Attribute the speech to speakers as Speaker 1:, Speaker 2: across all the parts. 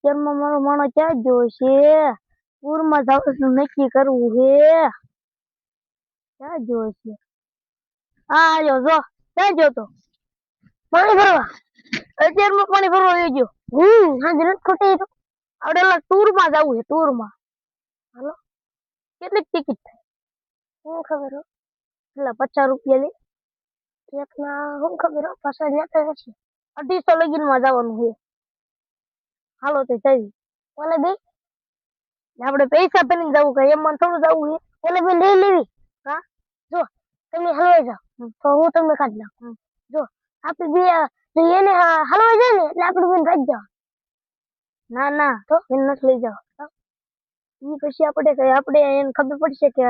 Speaker 1: અત્યારમાં મારો માણસ ક્યાં ગયો છે? પૂરમાં જવાનું નક્કી કરવું છે. ક્યાં ગયો છે? હા આવ્યો જો. ક્યાં ગયો તો? પાણી ભરવા. અત્યારમાં પાણી ભરવા આવી ગયો. હા જરા ખોટી આપણે ટૂરમાં જવું છે ટૂરમાં. હાલો કેટલી ટિકિટ થાય? શું ખબર હો? પેલા 50 રૂપિયા લે. એકના શું ખબર હો? પાછા લેતા હશે. 250 લગીનમાં જવાનું છે. હાલો તો જઈએ. ઓલે બે આપણે પૈસા ભરીને જવું કઈ એમાં થોડું જવું છે. ઓલે બે લઈ લેવી. હા જો તમે હલવાઈ જાઓ તો હું તમને કાઢી નાખું. જો આપણે બે એને હલવાઈ જાય ને એટલે આપણે બેન ભાગી જાવ. ના ના તો એને નથી લઈ જાવ. ઈ પછી આપણે એને ખબર પડશે કે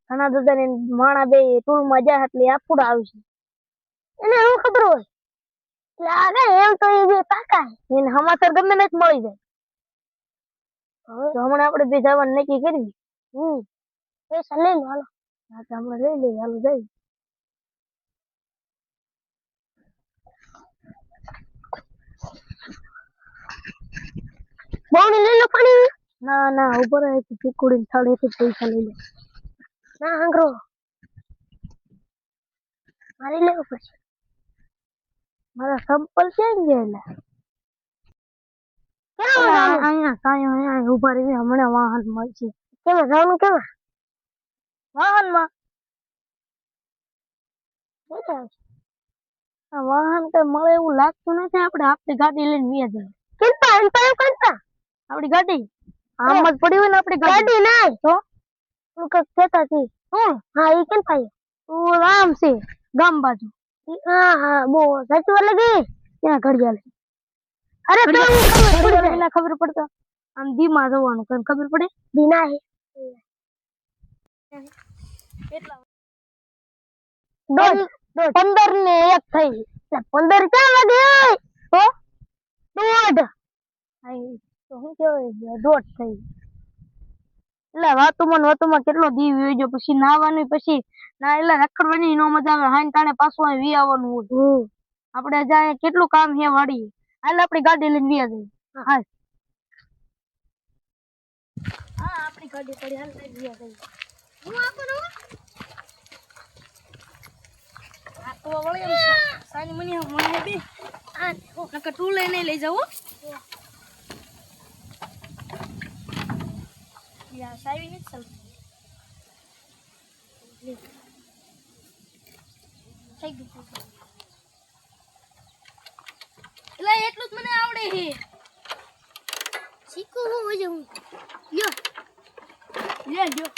Speaker 1: ઘણા બધા ને માણા બે ટૂરમાં જાય એટલે આફુડા આવશે. એને શું ખબર હોય? એટલે આ એમ તો એ બે પાકા એને સમાચાર ગમે ને મળી જાય. હવે તો હમણાં આપણે બે જવાનું નક્કી કરવી. પૈસા લઈ લો હાલો. હા તો હમણાં લઈ લઈએ હાલો જઈએ. પાણી લઈ લો પાણી. ના ના ઉભો રહે ચીકુડીને થાળેથી પૈસા લઈ લે. ના હાંગરો મારી લેવું પછી. મારા સંપલ ક્યાં ગયેલા? અહીંયા ઉભા રહી હમણાં વાહન મળશે. કેમાં જવાનું કેમાં? વાહનમાં. વાહન કઈ મળે એવું લાગતું નથી. આપણે આપણી ગાડી લઈને વ્યા જઈએ. આપણી ગાડી આમ જ પડી હોય ને આપણી ગાડી નહીં તો તું કઈક કહેતા હતી. હા એ કેમ થાય? તું આમ છે ગામ બાજુ. હા હા બહુ સાચું લગી ત્યાં ઘડિયાળ. અરે તો ખબર પડતા આમ ધીમા જવાનું કઈ ખબર પડે? ધીના હે એટલા 15 ને 1 થઈ. 15 ક્યાં વાગે? તો દોઢ. તો શું કહેવાય દોઢ થઈ. એટલે વાતુમાં કેટલો દી વયો ગયો. પછી નાવાનું પછી ના એટલે રખડવાની નો મજા આવે. હાઈન તાણે પાછું અહીં વી આવવાનું હોય. આપણે જાય કેટલું કામ છે વાડી. હાલ આપણી ગાડી લઈને વ્યા જઈએ. હા હા આપણી ગાડી પડી હાલ લઈને વ્યા જઈએ. હું આપું આ તો વળી સાની મને બે આ નકર તું લઈને લઈ જાવ. યા સાવી નથી ચાલ. થઈ ગયું. એટલે એટલું જ મને આવડે છે. શીખું હું હોય હું. લ્યો. લે લ્યો.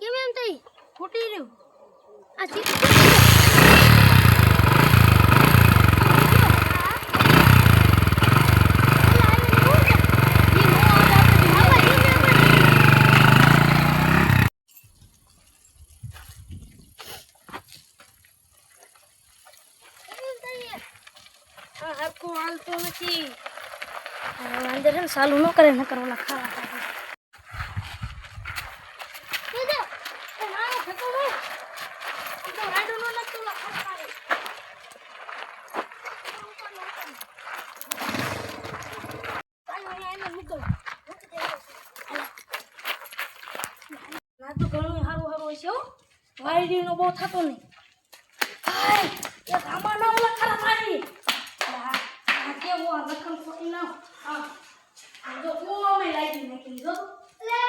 Speaker 1: કેમ એમ થઈ? ફૂટી રહ્યું. આ શીખું હરખું હાલતું નથી. અંદર છે ને ચાલુ ન કરે ન કરો ઓલા ખાવા તો ઘણું સારું સારું હશે. વાયરી નો બહુ થતો નહીં. એક આમાં ના ઓલા ખરા મારી કેવું લખન ખોટી ના જો કુવામાં લાગી નાખી જો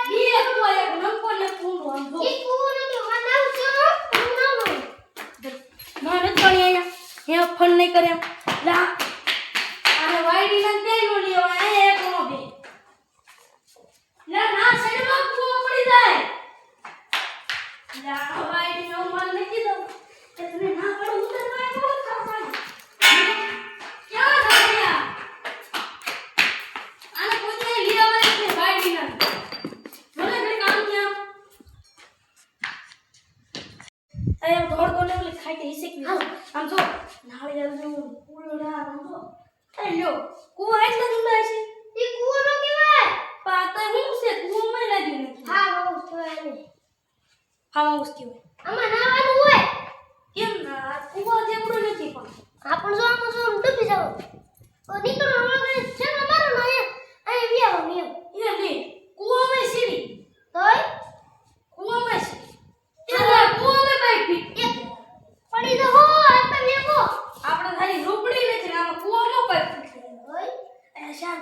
Speaker 1: બે કુવો એક નંકો ને કુંડો આમ જો ઈ કુવો નથી વાનાવ છે હું ના હોય મારે તો અહીંયા હે ફોન નહીં કરે લા આને વાયડી ના તે નો લેવા આ એક નો બે લા ના સાઈડમાં કુવો પડી જાય લા વાયડી નો મન નથી દો એટલે ના પડે ઉતરવા બહુ ખરાબ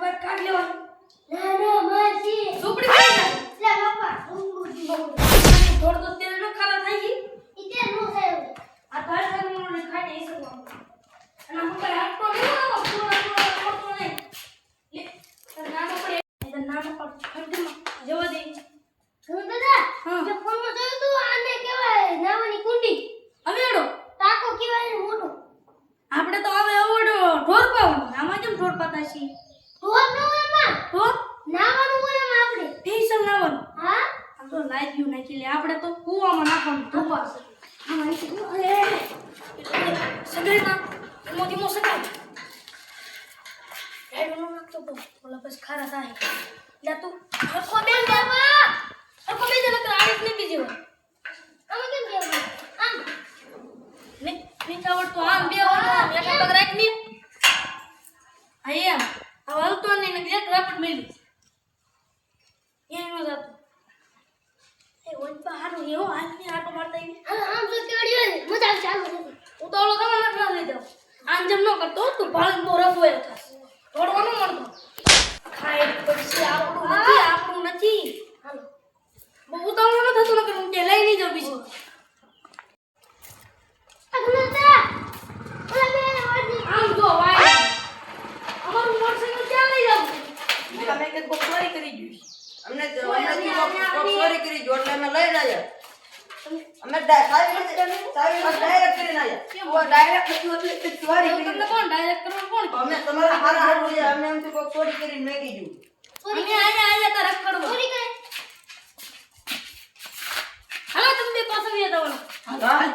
Speaker 2: બાર કાઢ લેવાનું.
Speaker 1: ના ના માસી
Speaker 2: ઝૂંપડી કરી નાખ.
Speaker 1: લે બાપા ઊંઘું
Speaker 2: થોડું તો તેલ નો ખારા થઈ ગઈ.
Speaker 1: ઈતે નો થાય
Speaker 2: આ તાર સામે ખાઈ દઈ શકો. અને હું કઈ હાથ તો નહીં આવો પૂરા પડતો નહીં. લે તાર નામ પડે તાર નામ પર ખરીદમાં જવા દે.
Speaker 1: હું દાદા
Speaker 2: હા.
Speaker 1: જે ફોન માં જોયું તું આને કહેવાય નાવાની કુંડી
Speaker 2: હવે એડો
Speaker 1: ટાકો કહેવાય ને મોટો
Speaker 2: આપણે તો હવે અવડો ઢોર પાવું. આમાં કેમ ઢોર પાતા છીએ?
Speaker 1: ઢોર નો એમાં
Speaker 2: તો
Speaker 1: નાવાનું હોય એમાં આપણે
Speaker 2: ટીસલ નાવાનું.
Speaker 1: હા
Speaker 2: આ તો લાગ્યું નાખી લે. આપણે તો કૂવામાં નાખવાનું ધોવા. આમાં સગડીમાં મોટી મો સગાઈ એડો નો નાખતો તો ઓલા બસ ખારા થાય. લે તું હરખો બેન બાબા હરખો બેન નકર આડત ને બીજી વાર
Speaker 1: અમે કેમ કહેવું આમ
Speaker 2: ને નીચે આવડતો આમ બે વાર એક પગ રાખ ને આયા આ હાલતો નહીં ને એક રાપટ મેલી એનો જાતો એ ઓનપા હારું એવો હાથની આટો મારતા આવી.
Speaker 1: આમ તો કેવડી હોય મજા આવે ચાલો
Speaker 2: હું તો ઓલો કમા નાખવા લઈ જાઉં. આમ જેમ ન કરતો તું ભાળીને તો રફો એ થાસ. થોડવાનો મળતો ખાય પછી આપણું નથી હાલો બહુ ઉતાવળ ન થતું નકર હું કે લઈ નહીં જાઉં બીજું.
Speaker 1: અગનતા ઓલા બે વાડી
Speaker 2: આમ જો વાય અમારું મોટરસાઇકલ ક્યાં લઈ જાઉં?
Speaker 3: અમે કે કોક ચોરી કરી ગયું અમને કોક ચોરી કરી ગયું એટલે અમે લઈને આવ્યા અમે ડાયરેક્ટ કરીને આવ્યા ઓ ડાયરેક્ટ હતું એટલે ચોરી કરી
Speaker 2: તમને કોણ ડાયરેક્ટ કરવાનું કોણ?
Speaker 3: અમે તમારા હારા હારું છે અમને એમ કોક ચોરી કરીને મેકી ગયું
Speaker 2: અમે આયા તાર રખડવા.
Speaker 1: ચોરી કરે
Speaker 2: હાલો તમે બે પાછા વ્યા જવાનું.
Speaker 3: હા
Speaker 2: આ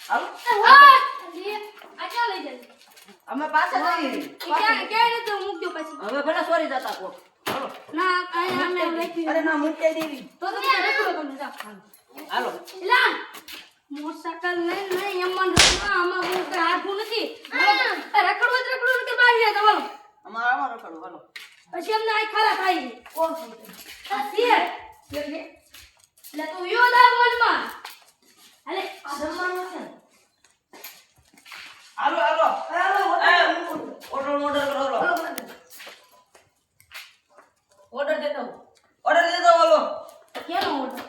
Speaker 3: હાલો
Speaker 2: ક્યાં લઈ જાય?
Speaker 3: અમે પાછા જઈએ
Speaker 2: ક્યાં નથી મૂકજો પછી.
Speaker 3: હવે ભલે ચોરી જતા કોક હાલો
Speaker 2: ના આયા અમે લખી
Speaker 3: અરે ના મૂકી દેવી
Speaker 2: તો તમે રખડો તમે જાઓ.
Speaker 3: હાલો
Speaker 2: એલા મોટરસાઇકલ નહીં એમાં રખડવા આમાં બહુ કઈ હાથું નથી. રખડવું જ રખડવું નથી બહાર ગયા જવાનું.
Speaker 3: અમારા રખડો હાલો
Speaker 2: પછી અમને આ ખારા ખાઈ કોણ આ સિયર એટલે તું યો દા મોલમાં હાલે આ જમવાનું છે ને.
Speaker 3: હાલો હાલો ઓર્ડર ઓર્ડર કરો
Speaker 2: ઓર્ડર દેતો
Speaker 3: ઓર્ડર દે દો હાલો
Speaker 2: કેનો ઓર્ડર?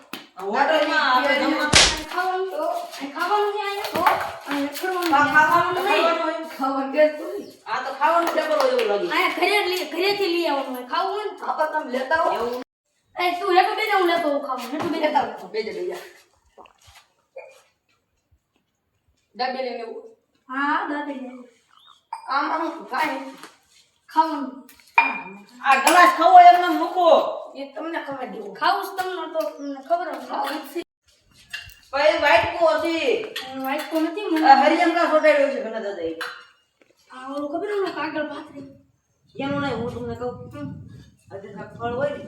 Speaker 3: હોટલમાં આપણે જમવા
Speaker 2: ખાવાનું છે આયા અને રખડવાનું
Speaker 3: ખાવાનું
Speaker 2: નહીં.
Speaker 3: ખાવાનું ગેસ તો નહીં આ તો ખાવાનું ટેબલ હોય એવું લાગે
Speaker 2: આયા ઘરેથી લઈ આવવાનું હોય. ખાવું હોય ને
Speaker 3: આપા તમે લેતા હો એવું
Speaker 2: એ તું હેઠું બેજા હું લેતો હોઉં ખાવાનું. હેઠું બેજા
Speaker 3: લેતા હો બેજે બેજા ડાબે લઈને
Speaker 2: હા દાદા જાય
Speaker 3: આમાં હું કાઈ
Speaker 2: ખાવાનું
Speaker 3: આ ગ્લાસ ખાવો એમને મૂકો એ તમને ખબર દેવો
Speaker 2: ખાવું જ તમને તો તમને ખબર જ ખાવું જ છે.
Speaker 3: પછી વાઈટ કો હતી
Speaker 2: વાઈટ તો નથી મને
Speaker 3: આ હરિયમ કા સોટાડ્યો છે ઘણા દાદા
Speaker 2: આ ઓલું ખબર ઓલું કાગળ પાથરી
Speaker 3: એનું નહીં હું તમને કહું આજે આ ફળ હોય ને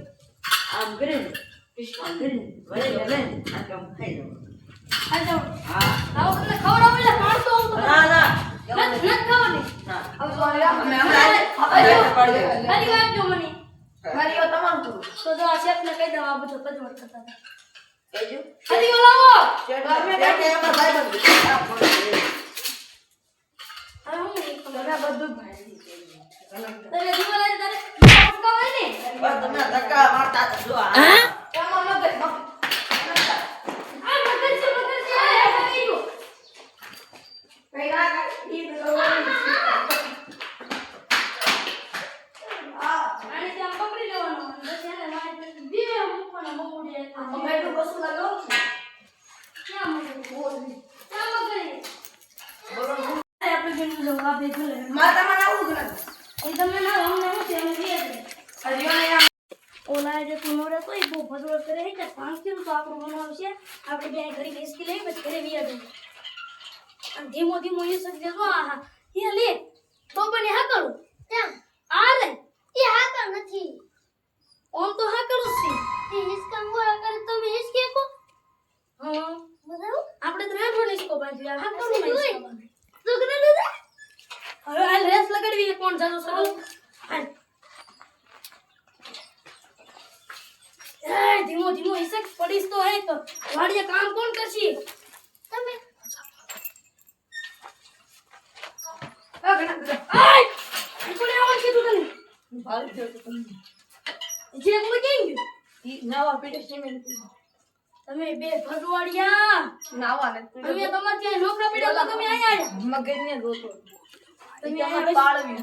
Speaker 3: આમ કરીને આમ કરીને વળે લઈને આ કામ ખાઈ લો
Speaker 2: આ જાઓ
Speaker 3: હા
Speaker 2: આવો તમને ખવડાવો એટલે પાડતો આવું તો
Speaker 3: ના ના
Speaker 2: નથી ખાવાની
Speaker 3: ના
Speaker 2: અમે
Speaker 3: અમે પાડી
Speaker 2: ખાલી વાંચજો મને
Speaker 3: હરિયો તમારું તો
Speaker 2: તો જો આ શેફને કહી દઉં આ બધું કચવટ કરતા હતા.
Speaker 3: કેજો
Speaker 2: હરિયો લાવો
Speaker 3: ચેટ એમાં સાહેબ
Speaker 2: હવે હું નહીં ખબર.
Speaker 3: તમે બધું ભાઈ
Speaker 2: તારે દિવાળી તારે પક્કા હોય ને
Speaker 3: બસ તમે ધક્કા મારતા હતા જો આ
Speaker 2: એમાં મગજ આ મગજ છે આ ખાઈ ગયો
Speaker 3: કઈ ના કાઈ ઈ
Speaker 2: આને ત્યાં પકડી લેવાનો બસ એને વાય દીવે મૂકવાનો બહુડી
Speaker 3: તો બેઠું કશું લાગો
Speaker 2: ક્યાં મગજ બોલી ક્યાં મગજ
Speaker 3: બોલો
Speaker 2: આપણે બેન જો આ બે ભલે
Speaker 3: માતા મને આવું જ નથી
Speaker 2: એ તમને ના અમને હું છે અમે રીએ છે
Speaker 3: હરિયો ને
Speaker 2: ઓલા જે તુનોડે તો એ બહુ ભજવડ કરે છે કે 5 કિલો તો આપણું બનાવશે આપણે બે ઘરે બેસકી લઈ પછી ઘરે વિયા જઈએ અને ધીમો ધીમો એ સજ્જે જો આ એ લે તો બને હા કરું
Speaker 1: ત્યાં
Speaker 2: આ લે
Speaker 1: એ હાકર નથી
Speaker 2: ઓમ તો હા કરું છે
Speaker 1: એ હિસકા મોરા કરે તમે હિસકે કો
Speaker 2: હા
Speaker 1: બતાવો
Speaker 2: આપણે તો હેઠો નિસ્કો બાંધ્યો હા કરું નહીં
Speaker 1: દુગરા દાદા
Speaker 2: હવે આ રેસ લગાડવી કોણ જાનો સરો હાલ એ ધીમો ધીમો હિસક પડીશ તો હે તો વાડીએ કામ કોણ કરશે
Speaker 1: તમે
Speaker 2: આ ઘણા આય કોને આવન કીધું તને
Speaker 3: ભાળી ગયો તો તમને.
Speaker 2: જે હું કેમ ગયું
Speaker 3: ઈ નાવા પીડે સિમેન્ટ
Speaker 2: તમે બે ભરવાડિયા
Speaker 3: નાવા ને
Speaker 2: અમે તમારે ત્યાં નોકરા પડ્યા તો તમે અહીંયા આવ્યા
Speaker 3: મગજને ગોતો
Speaker 2: તમે
Speaker 3: તમે
Speaker 2: આ
Speaker 3: પાળવી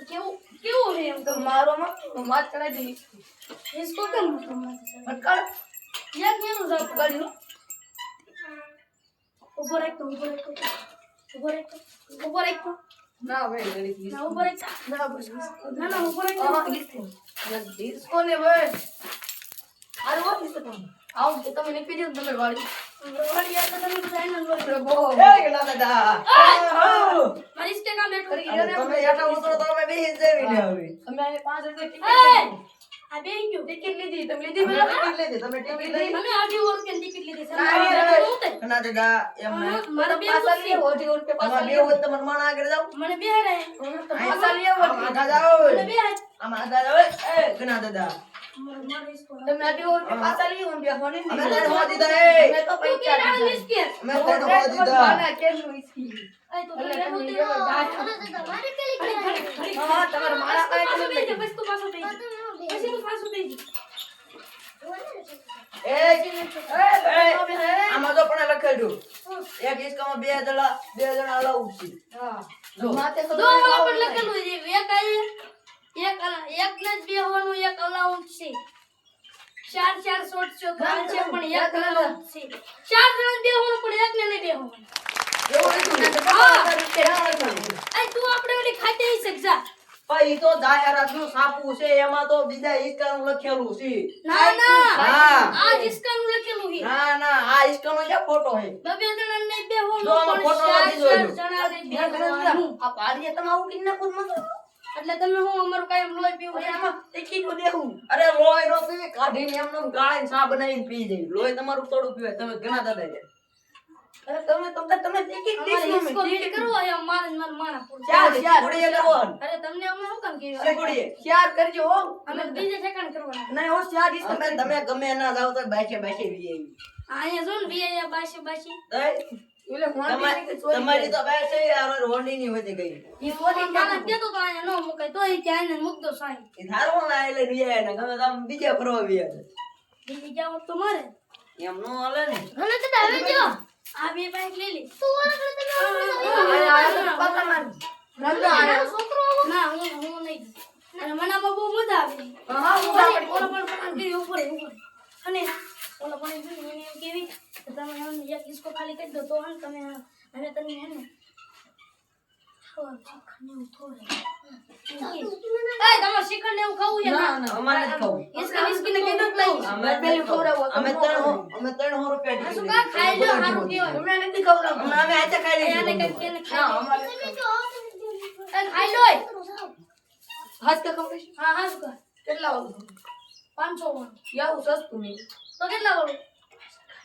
Speaker 2: કેવું કેવું રે એમ
Speaker 3: તો મારો માં માર ચડાઈ દઈ
Speaker 2: इसको કેમ તમારે
Speaker 3: પટકાળ
Speaker 2: યાર કેમ જાવ
Speaker 3: પકડ્યું
Speaker 2: ઉપર એક તો
Speaker 3: ના ભાઈ ગળી
Speaker 2: ના ઉપર એક
Speaker 3: ના બસ
Speaker 2: ના ના ઉપર એક
Speaker 3: હા ડિસ્કો ને ભાઈ આરો વાપી તો આવ તો તમે નીકળી જાવ તમે વાળી
Speaker 2: ભરવાડિયા તો તમે બધા એના લોટ
Speaker 3: પ્રભુ
Speaker 4: એ ગલા દાદા
Speaker 2: મારી ઇસ્કે કામ બેઠો
Speaker 4: તમે યાટા ઉતરો તો અમે બેહી જવી ને હવે
Speaker 3: અમે આને 5 રૂપિયા
Speaker 2: એ આ બે ગયો
Speaker 3: ટિકિટ લીધી તમે લીધી
Speaker 4: તમે
Speaker 3: પેલા
Speaker 4: ટિકિટ લીધી તમે ટિકિટ લઈ
Speaker 2: અમે 8 રૂપિયાની ટિકિટ લીધી છે
Speaker 3: ના,
Speaker 4: ઘણા દાદા એમ નહીં
Speaker 2: મારા બે
Speaker 3: પાસા લઈએ ઓઢી રૂપિયા પાસા
Speaker 4: તમારે બે
Speaker 3: લઈએ
Speaker 4: હોય તો મને માણા આગળ જાઓ
Speaker 2: મને બે હારે
Speaker 3: પાસા લઈએ
Speaker 4: આમ આગળ જાઓ
Speaker 2: મને બે હારે
Speaker 4: આમ આગળ જાઓ એ ઘણા દાદા
Speaker 2: મારે ઇસ્કો
Speaker 3: તમે 8 રૂપિયા પાસા લઈએ હું બેહો ને
Speaker 4: અમે ત્રણ હોવા દીધા એ
Speaker 3: અમે તો
Speaker 2: તું કે
Speaker 3: પૈસા
Speaker 2: રાણ મિસ્કે
Speaker 4: અમે ત્રણ હોવા દીધા
Speaker 3: કેનું ઈસકી
Speaker 2: આ તો
Speaker 3: એટલે
Speaker 2: તમે
Speaker 3: તમે
Speaker 2: રહેવું
Speaker 3: લેવા
Speaker 2: તે
Speaker 3: દાંત. હા તમારે મારા કાંઈ
Speaker 2: પાછો
Speaker 3: તમે
Speaker 2: બેસી પછી તું પાછો બેસી પછી તું પાછો બેસી
Speaker 4: એ આમાં તો પણ લખેલું એક ઈસકામાં બે જણા અલાઉડ છે
Speaker 3: હા
Speaker 4: જો.
Speaker 3: માથે તો
Speaker 2: દો પણ લખેલું છે એક એક ને જ બેહવાનું એક અલાઉન્સ છે ચાર શોટ છે ત્રણ છે પણ એક અલાઉન્સ છે ચાર જણા બેહવાનું પણ એક ને નહીં બેહવાનું
Speaker 4: એવું હતું ને
Speaker 2: હા.
Speaker 4: રૂપિયા
Speaker 2: આ તું આપણે ઓલી ખાતે ઈ સજા
Speaker 4: પણ ઈ તો જાહેરાતનું છાપું છે એમાં તો બીજા ઈસકાનું લખેલું છે
Speaker 2: ના ના
Speaker 4: હા.
Speaker 2: આ જીસ્કાનું લખેલું છે
Speaker 4: ના આ ઈસકાનો ક્યાં ફોટો છે
Speaker 2: બબે જણા નહીં
Speaker 4: જો
Speaker 2: બેહવાનું
Speaker 4: આમાં
Speaker 2: પણ
Speaker 4: ફોટો
Speaker 2: ચાર
Speaker 4: નથી જોયેલો.
Speaker 2: જણા નહીં બેહવાનું
Speaker 3: આ પાડીએ તમે આવું કિન્ના કોણ મત
Speaker 2: એટલે તમે હું અમારું કાયમ લોહી પીવું
Speaker 3: અરે આમાં ટિકિટ દેવું
Speaker 4: અરે લોહી નો પીવી કાઢીને એમને એમ ગાળીને ચા બનાવીને પી જાય લોહી તમારું થોડું પીવાય તમે ઘણા દાદા છે
Speaker 3: અરે તમે ટિકિટ
Speaker 2: અમારે
Speaker 3: દેશો
Speaker 2: હિસ્કો રેડી કરવો હોય એમ મારે ને મારા માણા પૂરું.
Speaker 4: કુડીએ કરવાનું
Speaker 2: અરે તમને અમે શું કામ
Speaker 4: અરે
Speaker 2: કહેવાય
Speaker 4: કુડીએ
Speaker 3: શેર કરજો હો
Speaker 2: અમે બીજે ઠેકાણે કરવાના
Speaker 3: નહીં હો શેર ડિસ્કો
Speaker 4: તમે ગમે ના જાવ તો બાઈકે વી આવી
Speaker 2: અહીંયા જો ને બીયા બાશી
Speaker 3: એટલે
Speaker 4: તમારી તો બેસે યાર હોંડી ની હોતી ગઈ
Speaker 2: એ મોટી માણસ દેતો તો અહીંયા ન મુકાય તો એ ત્યાં એને મૂક દો સાઈ
Speaker 4: એ ધારો ના એટલે વી ને ગમે તમે બીજા ફરવા વી
Speaker 2: બીજી જાવ તો મારે
Speaker 4: એમ નો હાલે ને
Speaker 2: મને તો આવે જો આ બે બાઈક લઈ લે તું ઓલા કરતે છોકરો ના હું નહીં અને મને આમાં બહુ મજા આવે
Speaker 3: હા હું
Speaker 2: ઓલા પણ કરી ઉપર અને ઓલા પણ મને એમ કેવી કે તમે એમ એક ડિસ્કો ખાલી કરી દો તો હન તમે અને તમે હે ને શીખંડ એવું થોડે તમારે શીખંડ એવું ખાવું છે
Speaker 3: ના ના
Speaker 4: અમારે જ ખાવું
Speaker 2: ઈસકા વિસ્કીને કીધું જ લઈ
Speaker 4: અમે અમે 300 રૂપિયા
Speaker 2: શું
Speaker 4: ટિકિટ
Speaker 2: કા ખાઈ લો સારું કહેવાય
Speaker 3: તમે નથી ખવડાવતા
Speaker 4: અમે આજે ખાઈ
Speaker 2: એને
Speaker 4: લઈશું
Speaker 2: કઈ કેને
Speaker 3: ના
Speaker 2: ખાઈ
Speaker 3: અમારે
Speaker 2: ખાઈ લો
Speaker 3: હાથ કે કપડે
Speaker 2: હા હા શું કર
Speaker 3: કેટલા વાળું
Speaker 2: 500 વાળું
Speaker 3: યાવું સસ્તું નહીં
Speaker 2: તો કેટલા વાળું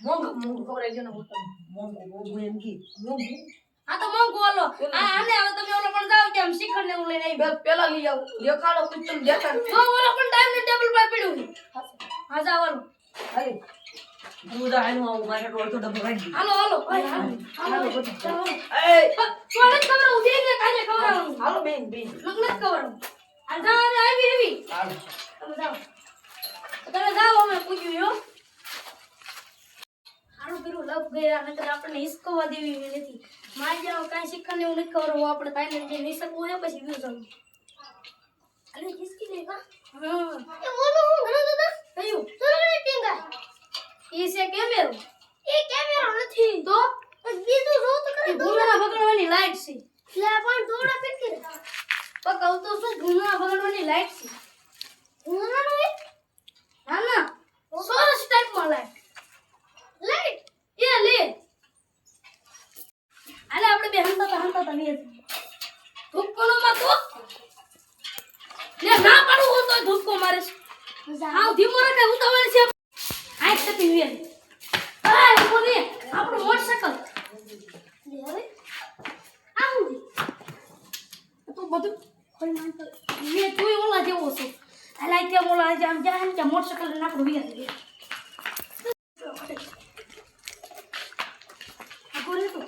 Speaker 3: મોંઘું ખવડાવી જો ને હોટલ
Speaker 4: મોંઘું એમ કી
Speaker 3: મોંઘું
Speaker 2: આ તો મોંઘું ઓલો આને હવે તમે ઓલો પણ જાવ કે આમ શીખંડ ને એવું લઈને આવી
Speaker 3: પેલા લઈ આવું દેખાડો કુછ તમે દેખાડ
Speaker 2: જો ઓલો પણ ટાઈમ ટેબલ પર પડ્યું છે હા જાવાનું
Speaker 3: હાલે
Speaker 4: દૂધ આનું આવું મારે અડધો ડબ્બો કાઢી
Speaker 2: હાલો હાલો હાલો
Speaker 4: એ
Speaker 2: કોને ખબર ઉધી ને કાજે ખવડાવવાનું
Speaker 3: હાલો બેન બેન
Speaker 2: નકલ ખવડાવવાનું આ જા હવે આવી એવી
Speaker 4: હાલો
Speaker 2: તમે જાઓ અમે પૂછ્યું યો હારું કર્યું લપ ગયા નકર આપણને હિસકવા દેવી નથી મારી જાવ કાંઈ શીખણ એવું નથી ખબર આપણે તાઈને જે નહીં શકવું હોય પછી વ્યૂ જવું અરે હિસકી દે કા હા એ ઓલું હું ઘરે દાદા કયું સોલગડે ટીંગા ઈ છે કેમેરો એ કેમેરો નથી તો બીજું જો તો કરે ભૂંગળા ભગણવાની લાઈટ છે લે પણ થોડા ફિટ કરે તો કહું તો શું ભૂંગળા ભગણવાની લાઈટ છે ભૂંગળાનો એક ના ના સોરસ ટાઈપમાં લાઈટ એ લે આલે આપણે બે હંતા તમે ધૂપકોનો માં તો લે ના પાડું હું તો ધૂપકો મારે હાવ ધીમો રાખે ઉતાવળ છે આઈ તપી વે આ બોલે આપણો મોટરસાઇકલ લે હવે આવું તો બધું કોઈ માનતો મે તું ઓલા જેવો છો આલા કે ઓલા જામ જાન કે મોટરસાઇકલ નાખો વે બોલે તો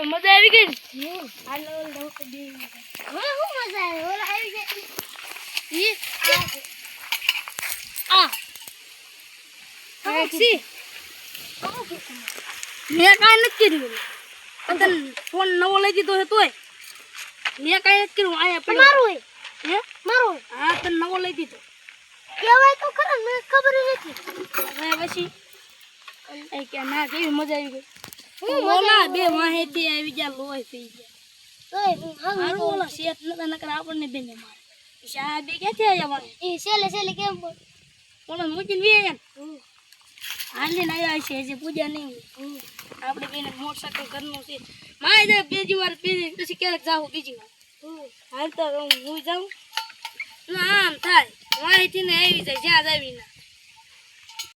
Speaker 2: મજા આવી ગઈ ને?
Speaker 1: હાલો લઉં તો બે હવે હું મજા આવે ઓલા આવી જાય
Speaker 2: આ સી મેં કાંઈ નથી કર્યું તને ફોન નવો લઈ દીધો છે તોય મેં કાંઈ નથી કર્યું આયા પડ્યો
Speaker 1: મારું હોય
Speaker 2: હે
Speaker 1: મારું હોય
Speaker 2: હા તને નવો લઈ દીધો
Speaker 1: કહેવાય તો ખરા મને ખબર જ નથી
Speaker 2: હવે પછી એ કે ના કેવી મજા આવી ગઈ ઓલા બે માહેથી આવી ગયા લોહી પી ગયા મારું ઓલા શેત નતા નકર આપણને બેને મારે શા બે ક્યાંથી આવ્યા મારે
Speaker 1: એ સેલે કેમ બોલ
Speaker 2: ઓલા મૂકીને વી આવ્યા હાલીને આવ્યા છે હજી પૂજા નહીં આપણે બેને મોટરસાઇકલ ઘરનું છે મારે જાય બીજી વાર પછી ક્યારેક જાવું બીજી વાર હાલ તો હું જાઉં આમ થાય માહિતી ને આવી જાય જ્યાં જ આવી ના